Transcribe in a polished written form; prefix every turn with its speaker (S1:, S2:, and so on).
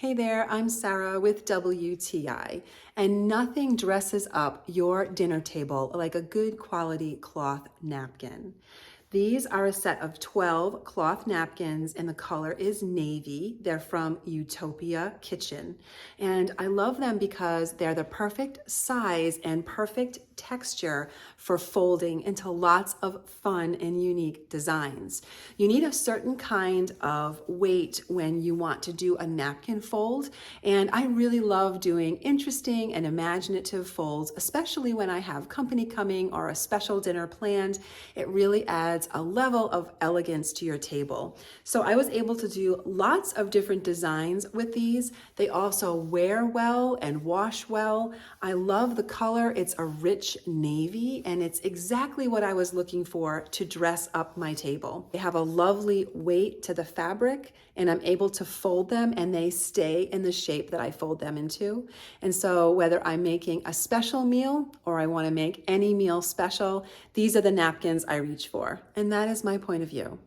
S1: Hey there, I'm Sarah with WTI, and nothing dresses up your dinner table like a good quality cloth napkin. These are a set of 12 cloth napkins, and the color is navy. They're from Utopia Kitchen. And I love them because they're the perfect size and perfect texture for folding into lots of fun and unique designs. You need a certain kind of weight when you want to do a napkin fold, and I really love doing interesting and imaginative folds, especially when I have company coming or a special dinner planned. It really adds a level of elegance to your table. So I was able to do lots of different designs with these. They also wear well and wash well. I love the color. It's a rich navy, and it's exactly what I was looking for to dress up my table. They have a lovely weight to the fabric, and I'm able to fold them and they stay in the shape that I fold them into. And so whether I'm making a special meal or I want to make any meal special, these are the napkins I reach for. And that is my point of view.